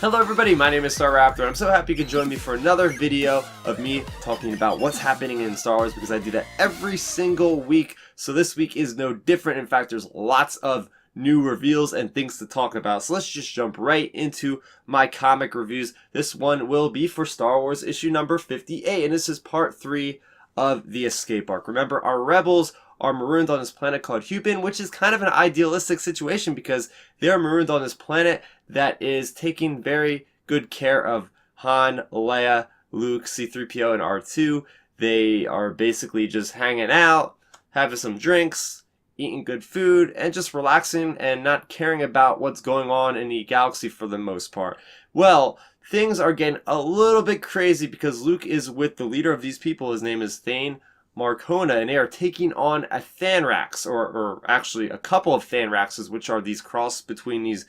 Hello everybody, my name is Starrapter. I'm so happy you could join me for another video of me talking about what's happening in Star Wars, because I do that every single week. So this week is no different. In fact, there's lots of new reveals and things to talk about. So let's just jump right into my comic reviews. This one will be for Star Wars issue number 58, and this is part 3 of the escape arc. Remember, our rebels are marooned on this planet called Hubin, which is kind of an idealistic situation because they're marooned on this planet that is taking very good care of Han, Leia, Luke, C-3PO, and R2. They are basically just hanging out, having some drinks, eating good food, and just relaxing and not caring about what's going on in the galaxy for the most part. Well, things are getting a little bit crazy because Luke is with the leader of these people. His name is Thane Markona, and they are taking on a Thanrax, or actually a couple of Thanraxes, which are these cross between these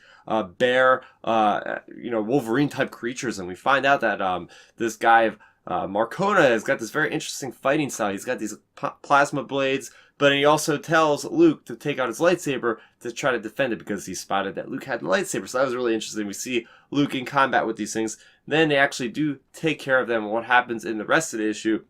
bear, Wolverine type creatures. And we find out that this guy Markona has got this very interesting fighting style. He's got these plasma blades, but he also tells Luke to take out his lightsaber to try to defend it because he spotted that Luke had the lightsaber. So that was really interesting. We see Luke in combat with these things. Then they actually do take care of them. And what happens in the rest of the issue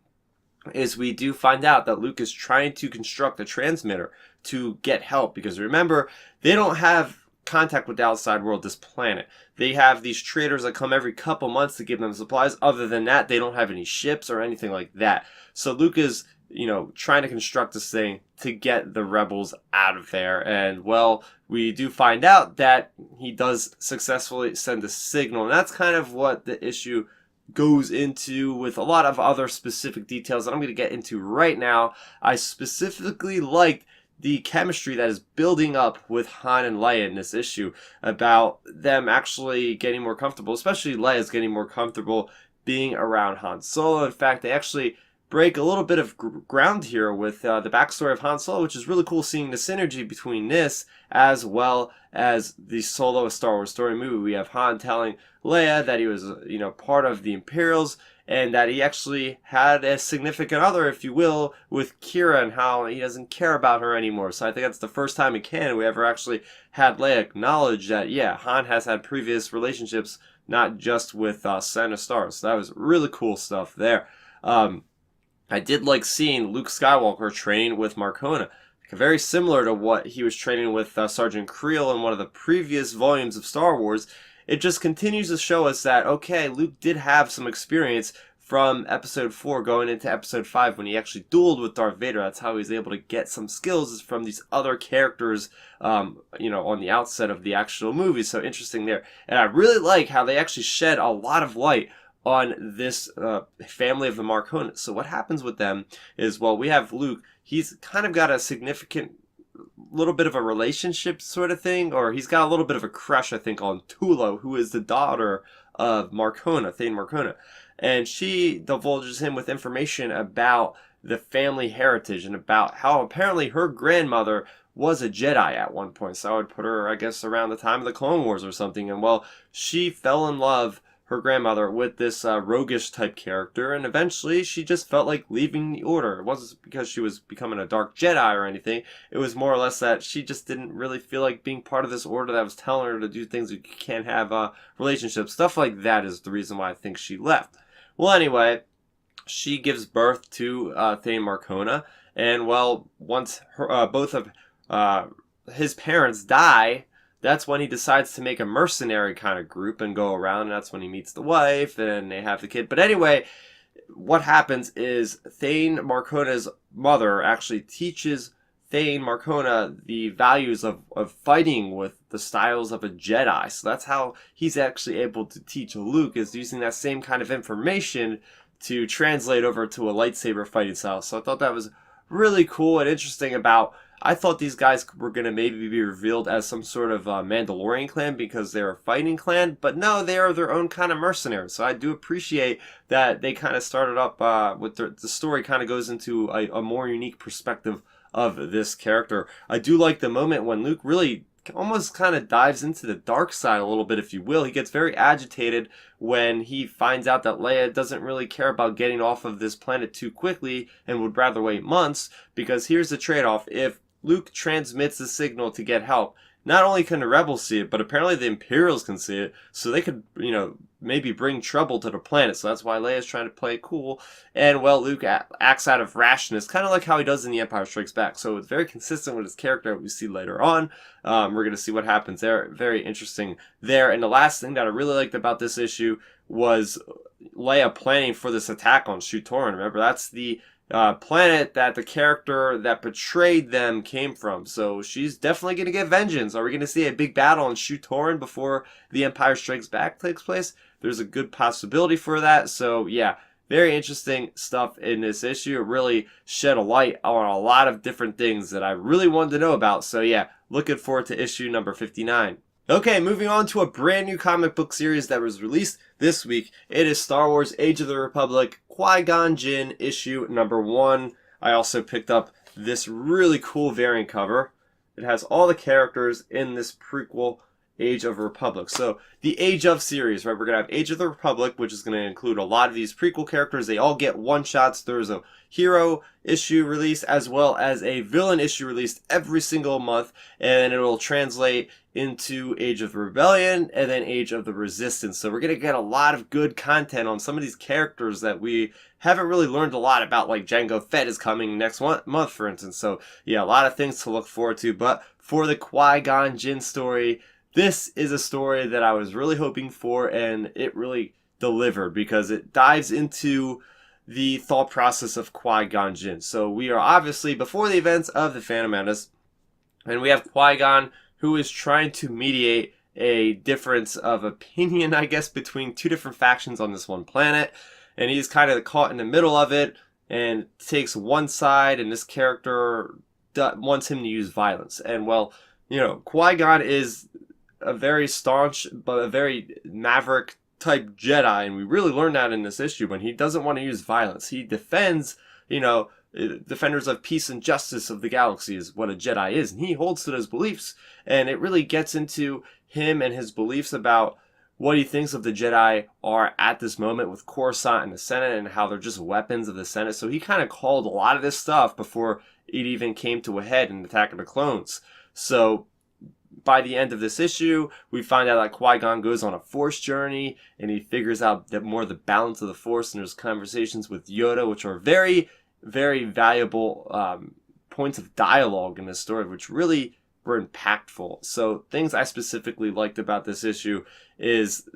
is we do find out that Luke is trying to construct a transmitter to get help, because remember, they don't have contact with the outside world, this planet. They have these traders that come every couple months to give them supplies. Other than that, they don't have any ships or anything like that. So Luke is, trying to construct this thing to get the rebels out of there. And, well, we do find out that he does successfully send a signal. And that's kind of what the issue goes into, with a lot of other specific details that I'm going to get into right now. I specifically liked the chemistry that is building up with Han and Leia in this issue, about them actually getting more comfortable, especially Leia's getting more comfortable being around Han Solo. In fact, they actually break a little bit of ground here with the backstory of Han Solo, which is really cool, seeing the synergy between this as well as the Solo A Star Wars Story movie. We have Han telling Leia that he was, part of the Imperials, and that he actually had a significant other, if you will, with Kira, and how he doesn't care about her anymore. So I think that's the first time in canon we ever actually had Leia acknowledge that, yeah, Han has had previous relationships, not just with Senator Starr. So that was really cool stuff there. I did like seeing Luke Skywalker train with Markona, very similar to what he was training with Sergeant Creel in one of the previous volumes of Star Wars. It just continues to show us that, okay, Luke did have some experience from Episode 4 going into Episode 5 when he actually dueled with Darth Vader. That's how he was able to get some skills, is from these other characters, on the outset of the actual movie. So interesting there. And I really like how they actually shed a lot of light on this family of the Markona. So what happens with them is, well, we have Luke. He's kind of got a significant little bit of a relationship sort of thing, or he's got a little bit of a crush, I think, on Tulo, who is the daughter of Markona, Thane Markona. And she divulges him with information about the family heritage and about how apparently her grandmother was a Jedi at one point. So I would put her, I guess, around the time of the Clone Wars or something. And, well, she fell in love, her grandmother, with this roguish type character, and eventually she just felt like leaving the Order. It wasn't because she was becoming a dark Jedi or anything. It was more or less that she just didn't really feel like being part of this Order that was telling her to do things you can't have relationships. Stuff like that is the reason why I think she left. Well, anyway, she gives birth to Thane Markona, and, well, once both of his parents die, that's when he decides to make a mercenary kind of group and go around, and that's when he meets the wife, and they have the kid. But anyway, what happens is Thane Markona's mother actually teaches Thane Markona the values of fighting with the styles of a Jedi. So that's how he's actually able to teach Luke, is using that same kind of information to translate over to a lightsaber fighting style. So I thought that was really cool and interesting. I thought these guys were going to maybe be revealed as some sort of Mandalorian clan because they're a fighting clan, but no, they are their own kind of mercenaries. So I do appreciate that they kind of started up with the story kind of goes into a more unique perspective of this character. I do like the moment when Luke really almost kind of dives into the dark side a little bit, if you will. He gets very agitated when he finds out that Leia doesn't really care about getting off of this planet too quickly and would rather wait months, because here's the trade-off. If Luke transmits the signal to get help, not only can the rebels see it, but apparently the Imperials can see it, so they could, maybe bring trouble to the planet. So that's why Leia's trying to play it cool. And, well, Luke acts out of rashness, kind of like how he does in The Empire Strikes Back. So it's very consistent with his character we see later on. We're going to see what happens there. Very interesting there. And the last thing that I really liked about this issue was Leia planning for this attack on Shu-Torun. Remember, that's the planet that the character that betrayed them came from. So she's definitely going to get vengeance. Are we going to see a big battle on Shu-Torun before The Empire Strikes Back takes place? There's a good possibility for that. So yeah, very interesting stuff in this issue. It really shed a light on a lot of different things that I really wanted to know about. So yeah, looking forward to issue number 59. Okay, moving on to a brand new comic book series that was released this week. It is Star Wars Age of the Republic, Qui-Gon Jinn, issue number 1. I also picked up this really cool variant cover. It has all the characters in this prequel Age of the Republic. So the Age of series, right? We're going to have Age of the Republic, which is going to include a lot of these prequel characters. They all get one-shots. There's a hero issue released as well as a villain issue released every single month, and it will translate into Age of the Rebellion and then Age of the Resistance. So we're going to get a lot of good content on some of these characters that we haven't really learned a lot about, like Jango Fett is coming next month, for instance. So yeah, a lot of things to look forward to. But for the Qui-Gon Jinn story, this is a story that I was really hoping for, and it really delivered because it dives into the thought process of Qui-Gon Jinn. So we are obviously before the events of the Phantom Menace, and we have Qui-Gon who is trying to mediate a difference of opinion, I guess, between two different factions on this one planet, and he's kind of caught in the middle of it and takes one side, and this character wants him to use violence. And well, Qui-Gon is a very staunch but a very maverick type Jedi, and we really learned that in this issue. When he doesn't want to use violence, he defends, defenders of peace and justice of the galaxy is what a Jedi is, and he holds to those beliefs. And it really gets into him and his beliefs about what he thinks of the Jedi are at this moment with Coruscant and the Senate, and how they're just weapons of the Senate. So he kind of called a lot of this stuff before it even came to a head in Attack of the Clones. So by the end of this issue, we find out that Qui-Gon goes on a Force journey, and he figures out that more the balance of the Force, and there's conversations with Yoda, which are very, very valuable points of dialogue in this story, which really were impactful. So things I specifically liked about this issue is,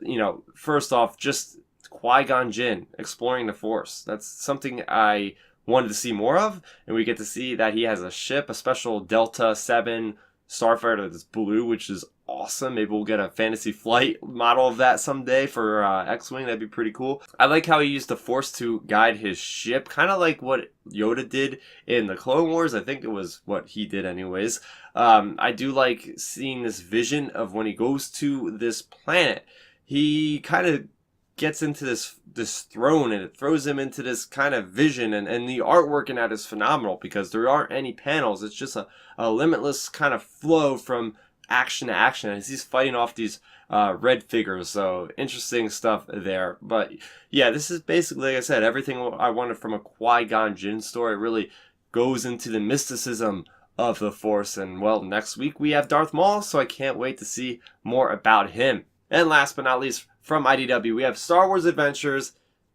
first off, just Qui-Gon Jinn exploring the Force. That's something I wanted to see more of, and we get to see that he has a ship, a special Delta 7 Starfighter that's blue, which is awesome. Maybe we'll get a Fantasy Flight model of that someday for X-Wing. That'd be pretty cool. I like how he used the Force to guide his ship, kind of like what Yoda did in the Clone Wars. I think it was what he did anyways. I do like seeing this vision of when he goes to this planet. He kind of gets into this throne, and it throws him into this kind of vision, and the artwork in that is phenomenal because there aren't any panels. It's just a limitless kind of flow from action to action as he's fighting off these red figures. So interesting stuff there. But yeah, this is basically, like I said, everything I wanted from a Qui-Gon Jinn story. It really goes into the mysticism of the Force. And well, next week we have Darth Maul, so I can't wait to see more about him. And last but not least, from IDW, we have Star Wars Adventures.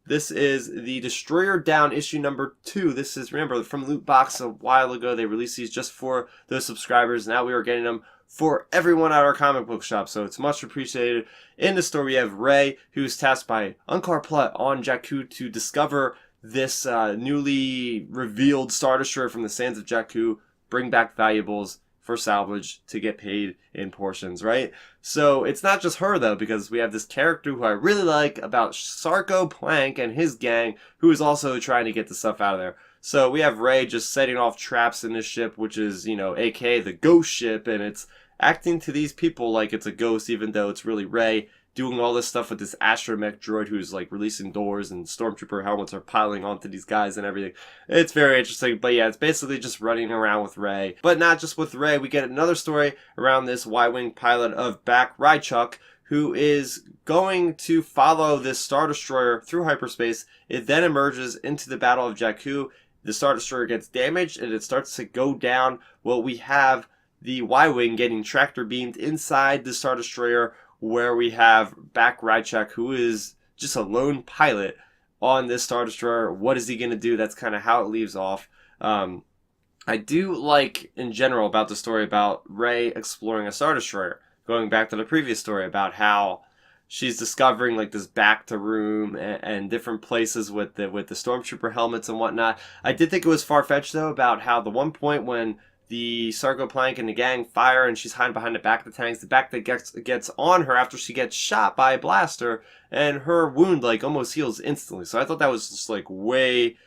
This is the Destroyer Down issue number 2. This is, remember, from Loot Box a while ago. They released these just for those subscribers. Now we are getting them for everyone at our comic book shop, so it's much appreciated. In the story, we have Rey, who's tasked by Unkar Plutt on Jakku to discover this newly revealed Star Destroyer from the sands of Jakku, bring back valuables for salvage to get paid in portions, right? So it's not just her, though, because we have this character who I really like about Sarko Plank and his gang, who is also trying to get the stuff out of there. So we have Rey just setting off traps in this ship, which is, aka the ghost ship, and it's acting to these people like it's a ghost, even though it's really Rey doing all this stuff with this astromech droid who's like releasing doors, and stormtrooper helmets are piling onto these guys and everything. It's very interesting, but yeah, it's basically just running around with Rey. But not just with Rey, we get another story around this Y-Wing pilot of Bak Rychuk, who is going to follow this Star Destroyer through hyperspace. It then emerges into the Battle of Jakku. the Star Destroyer gets damaged and it starts to go down. Well, we have the Y-Wing getting tractor beamed inside the Star Destroyer, where we have Back Rychek, who is just a lone pilot on this Star Destroyer. What is he going to do? That's kind of how it leaves off. I do like, in general, about the story about Rey exploring a Star Destroyer. Going back to the previous story about how she's discovering like this back to room and different places with the stormtrooper helmets and whatnot. I did think it was far-fetched though about how the one point when the Sarcoplank and the gang fire and she's hiding behind the back of the tanks, the back that gets on her after she gets shot by a blaster, and her wound like almost heals instantly. So I thought that was just like way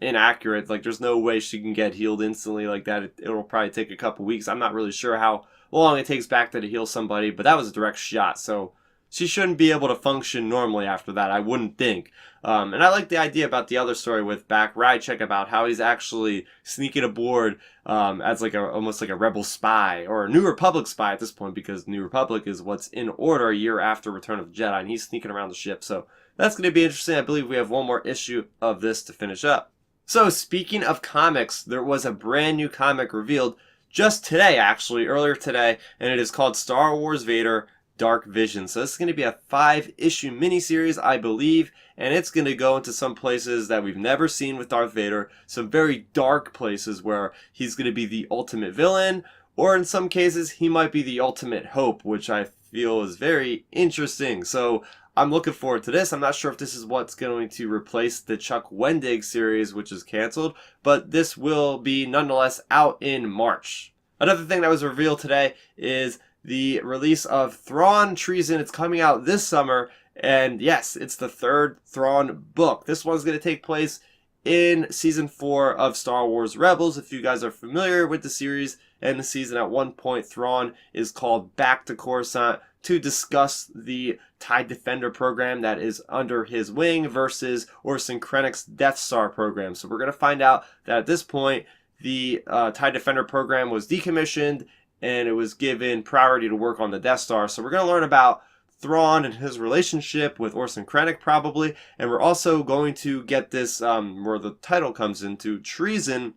inaccurate. Like there's no way she can get healed instantly like that. It'll probably take a couple weeks. I'm not really sure how long it takes back to heal somebody, but that was a direct shot, so she shouldn't be able to function normally after that, I wouldn't think. And I like the idea about the other story with Back Rychek about how he's actually sneaking aboard as like almost like a rebel spy or a New Republic spy at this point, because New Republic is what's in order a year after Return of the Jedi, and he's sneaking around the ship. So that's going to be interesting. I believe we have one more issue of this to finish up. So speaking of comics, there was a brand new comic revealed just today, actually, earlier today, and it is called Star Wars Vader Dark Visions. So this is going to be a 5-issue miniseries, I believe, and it's going to go into some places that we've never seen with Darth Vader, some very dark places where he's going to be the ultimate villain, or in some cases, he might be the ultimate hope, which I feel is very interesting. So I'm looking forward to this. I'm not sure if this is what's going to replace the Chuck Wendig series, which is canceled, but this will be nonetheless out in March. Another thing that was revealed today is the release of Thrawn Treason. It's coming out this summer, and yes, it's the 3rd Thrawn book. This one's going to take place in Season 4 of Star Wars Rebels. If you guys are familiar with the series and the season, at one point Thrawn is called back to Coruscant to discuss the TIE Defender program that is under his wing versus Orson Krennic's Death Star program. So we're going to find out that at this point the TIE Defender program was decommissioned and it was given priority to work on the Death Star. So we're going to learn about Thrawn and his relationship with Orson Krennic probably, and we're also going to get this where the title comes into Treason.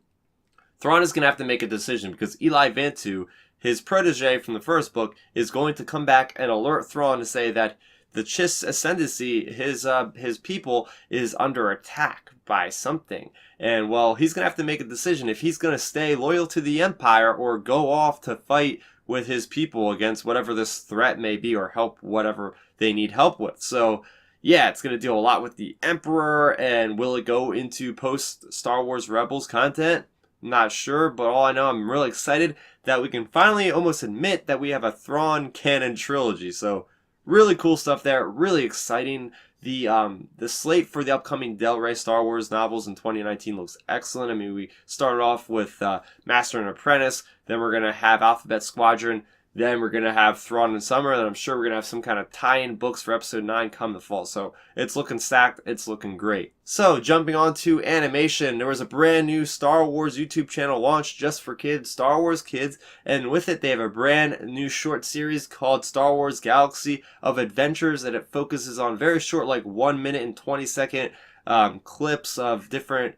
Thrawn is going to have to make a decision because Eli Vantu, his protege from the first book, is going to come back and alert Thrawn to say that the Chiss Ascendancy, his people, is under attack by something. And, well, he's going to have to make a decision if he's going to stay loyal to the Empire or go off to fight with his people against whatever this threat may be or help whatever they need help with. So, yeah, it's going to deal a lot with the Emperor, and will it go into post-Star Wars Rebels content? Not sure, but all I know, I'm really excited that we can finally almost admit that we have a Thrawn canon trilogy. So, really cool stuff there, really exciting. The slate for the upcoming Del Rey Star Wars novels in 2019 looks excellent. I mean, we started off with Master and Apprentice, then we're going to have Alphabet Squadron, then we're going to have Thrawn and Summer, and I'm sure we're going to have some kind of tie-in books for Episode 9 come the fall. So it's looking stacked, it's looking great. So jumping on to animation, there was a brand new Star Wars YouTube channel launched just for kids, Star Wars Kids, and with it they have a brand new short series called Star Wars Galaxy of Adventures, and it focuses on very short, like 1 minute and 20-second clips of different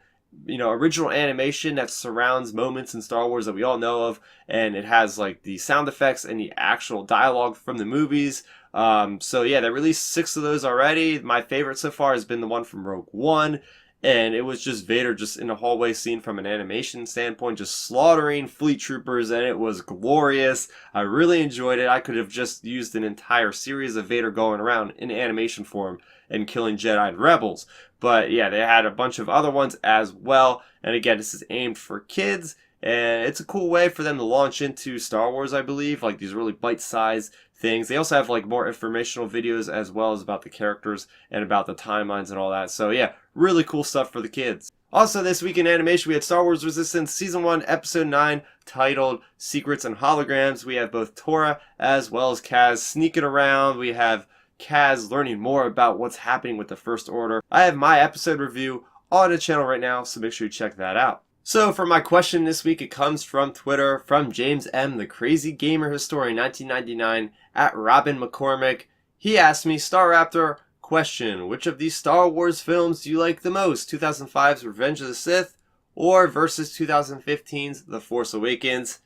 original animation that surrounds moments in Star Wars that we all know of, and it has like the sound effects and the actual dialogue from the movies. So yeah, they released 6 of those already. My favorite so far has been the one from Rogue One, and it was just Vader just in a hallway scene from an animation standpoint, just slaughtering fleet troopers, and it was glorious. I really enjoyed it. I could have just used an entire series of Vader going around in animation form and killing Jedi and Rebels. But yeah, they had a bunch of other ones as well. And again, this is aimed for kids, and it's a cool way for them to launch into Star Wars, I believe, like these really bite-sized things. They also have like more informational videos as well as about the characters and about the timelines and all that. So yeah, really cool stuff for the kids. Also this week in animation, we had Star Wars Resistance Season 1, Episode 9, titled Secrets and Holograms. We have both Tora as well as Kaz sneaking around. We have Kaz learning more about what's happening with the First Order. I have my episode review on the channel right now, so make sure you check that out. So for my question this week, it comes from Twitter, from James M, the Crazy Gamer Historian 1999, at Robin McCormick. He asked me, Starrapter, question. Which of these Star Wars films do you like the most? 2005's Revenge of the Sith or versus 2015's The Force Awakens?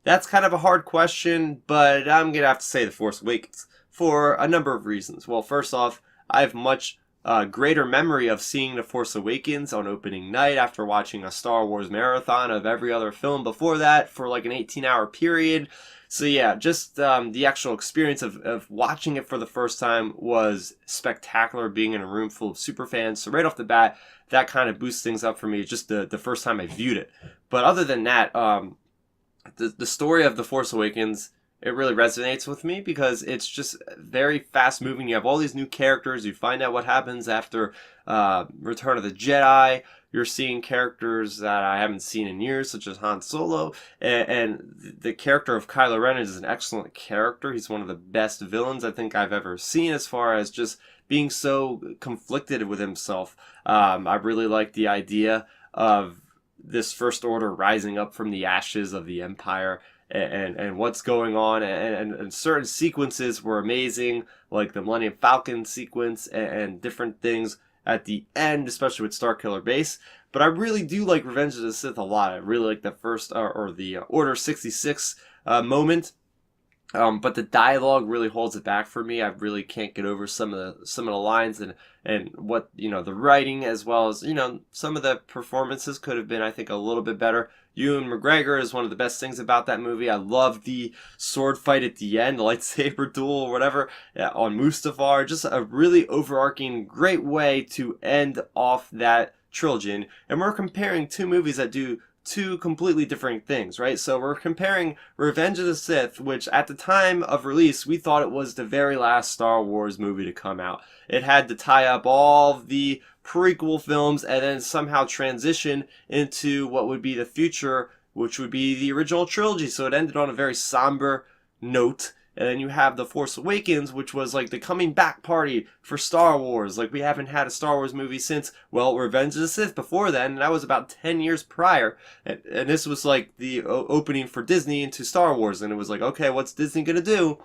That's kind of a hard question, but I'm going to have to say The Force Awakens for a number of reasons. Well, first off, I have much greater memory of seeing The Force Awakens on opening night after watching a Star Wars marathon of every other film before that for like an 18-hour period. So yeah, just the actual experience of watching it for the first time was spectacular, being in a room full of superfans. So right off the bat, that kind of boosts things up for me, just the first time I viewed it. But other than that, the story of The Force Awakens, it really resonates with me because it's just very fast moving. You have all these new characters. You find out what happens after Return of the Jedi. You're seeing characters that I haven't seen in years, such as Han Solo. And the character of Kylo Ren is an excellent character. He's one of the best villains I think I've ever seen as far as just being so conflicted with himself. I really like the idea of this First Order rising up from the ashes of the Empire. And what's going on, and certain sequences were amazing, like the Millennium Falcon sequence and different things at the end, especially with Starkiller Base. But I really do like Revenge of the Sith a lot. I really like the first, or the Order 66 moment. But the dialogue really holds it back for me. I really can't get over some of the lines and what, the writing, as well as, some of the performances could have been, I think, a little bit better. Ewan McGregor is one of the best things about that movie. I love the sword fight at the end, the lightsaber duel or whatever, on Mustafar. Just a really overarching, great way to end off that trilogy. And we're comparing two movies that do two completely different things, right? So we're comparing Revenge of the Sith, which at the time of release, we thought it was the very last Star Wars movie to come out. It had to tie up all of the prequel films and then somehow transition into what would be the future, which would be the original trilogy. So it ended on a very somber note. And then you have The Force Awakens, which was like the coming back party for Star Wars. Like, we haven't had a Star Wars movie since, well, Revenge of the Sith before then, and that was about 10 years prior. And this was like the opening for Disney into Star Wars, and it was like, okay, what's Disney gonna do?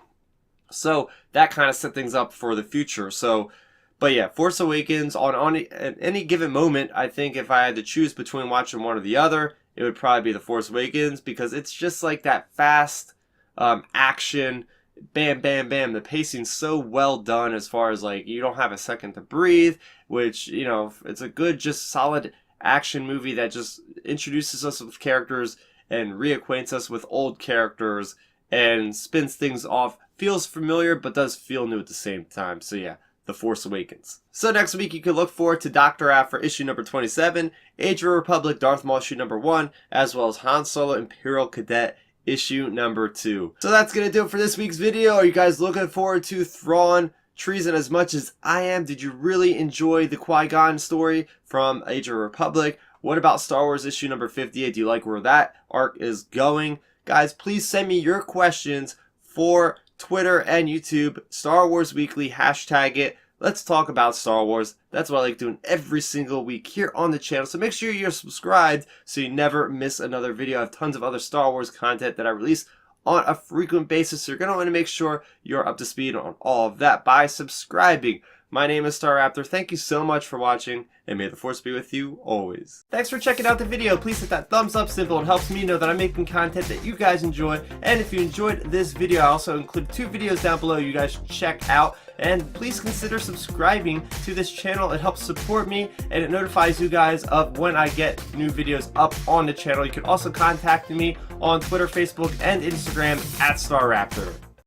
So that kind of set things up for the future. So, but yeah, Force Awakens, at any given moment, I think if I had to choose between watching one or the other, it would probably be The Force Awakens, because it's just like that fast action, bam, bam, bam. The pacing's so well done as far as like you don't have a second to breathe, which, it's a good, just solid action movie that just introduces us with characters and reacquaints us with old characters and spins things off. Feels familiar, but does feel new at the same time. So yeah, The Force Awakens. So next week you can look forward to Dr. Aphra issue number 27, Age of Republic Darth Maul issue number 1, as well as Han Solo Imperial Cadet issue number 2. So that's going to do it for this week's video. Are you guys looking forward to Thrawn Treason as much as I am? Did you really enjoy the Qui-Gon story from Age of Republic? What about Star Wars issue number 58? Do you like where that arc is going? Guys, please send me your questions for Twitter and YouTube. Star Wars Weekly, hashtag it. Let's talk about Star Wars. That's what I like doing every single week here on the channel. So make sure you're subscribed so you never miss another video. I have tons of other Star Wars content that I release on a frequent basis. So you're going to want to make sure you're up to speed on all of that by subscribing. My name is Starrapter. Thank you so much for watching, and may the Force be with you always. Thanks for checking out the video. Please hit that thumbs up symbol. It helps me know that I'm making content that you guys enjoy. And if you enjoyed this video, I also include 2 videos down below you guys should check out. And please consider subscribing to this channel. It helps support me, and it notifies you guys of when I get new videos up on the channel. You can also contact me on Twitter, Facebook, and Instagram at Starrapter.